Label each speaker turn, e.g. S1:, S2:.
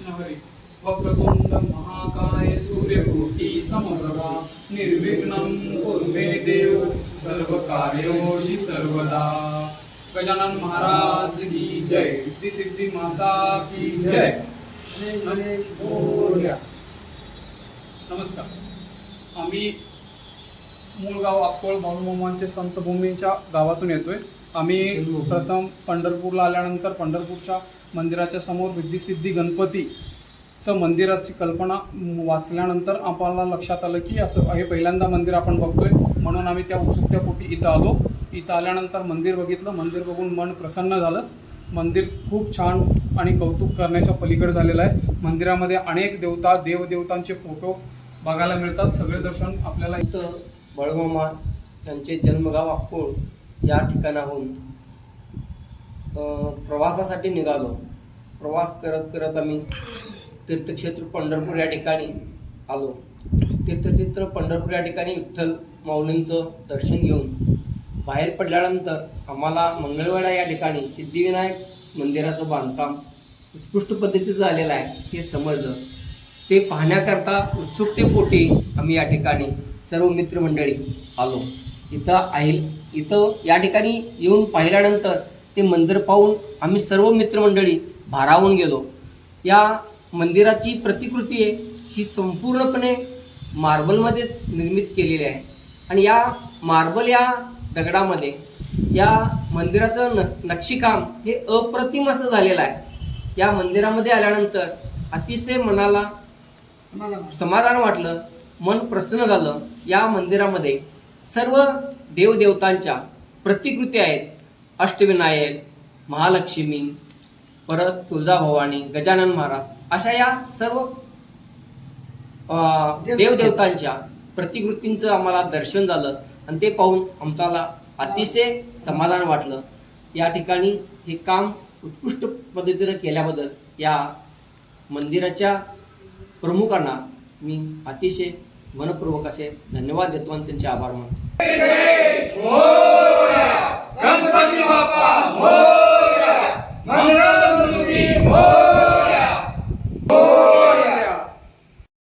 S1: कृष्ण हरी. वक्रतुंड महाकाय सूर्यकोटि समप्रभा निर्विघ्नं कुरु मे देव सर्वकार्योषि सर्वदा. गजानन महाराज की जय. सिद्धी सिद्धी माता की जय. नमस्कार. आम्ही मूळ गाव अक्कोळ बाळूमामांचे संतभूमीच्या गावातून येतोय. आम्ही प्रथम पंढरपूरला आल्यानंतर पंढरपूरच्या मंदिराच्या समोर रिद्धी-सिद्धी गणपतीचं मंदिराची कल्पना वाचल्यानंतर आम्हाला लक्षात आलं की असं हे पहिल्यांदा मंदिर आपण बघतोय, म्हणून आम्ही त्या उत्सुकतेपोटी इथं आलो. इथं आल्यानंतर मंदिर बघितलं. मंदिर बघून मन प्रसन्न झालं. मंदिर खूप छान आणि कौतुक करण्याच्या पलीकडे झालेलं आहे. मंदिरामध्ये अनेक देवता देवदेवतांचे फोटो बघायला मिळतात. सगळे दर्शन आपल्याला
S2: इथं बाळूमामा यांचे जन्मगाव अक्कोळ या ठिकाणाहून प्रवासासाठी निघालो. प्रवास करत करत आम्ही तीर्थक्षेत्र पंढरपूर या ठिकाणी आलो. तीर्थक्षेत्र पंढरपूर या ठिकाणी विठ्ठल माऊलींचं दर्शन घेऊन बाहेर पडल्यानंतर आम्हाला मंगळवेढा या ठिकाणी सिद्धिविनायक मंदिराचं बांधकाम उत्कृष्ट पद्धतीचं झालेलं आहे हे समजलं. ते पाहण्याकरता उत्सुकतेपोटी आम्ही या ठिकाणी सर्व मित्रमंडळी आलो. इथं या ठिकाणी येऊन पाहिल्यानंतर ते मंदिर पाहून आम्ही सर्व मित्रमंडळी भारावून गेलो. या मंदिराची प्रतिकृती आहे ही संपूर्णपणे मार्बलमध्ये निर्मित केलेली आहे आणि या मार्बल या दगडामध्ये या मंदिराचं नक्षीकाम हे अप्रतिम असं झालेलं आहे. या मंदिरामध्ये आल्यानंतर अतिशय मनाला समाधान वाटलं, मन प्रसन्न झालं. या मंदिरामध्ये सर्व देवदेवतांच्या प्रतिकृती आहेत. अष्टविनायक, महालक्ष्मी, परत तुळजाभवानी, गजानन महाराज अशा या सर्व देवदेवतांच्या प्रतिकृतींचं आम्हाला दर्शन झालं आणि ते पाहून आम्हाला अतिशय समाधान वाटलं. या ठिकाणी हे काम उत्कृष्ट पद्धतीने केल्याबद्दल या मंदिराच्या प्रमुखांना मी अतिशय मनपूर्वक असे धन्यवाद देतो आणि त्यांचे आभार मानतो.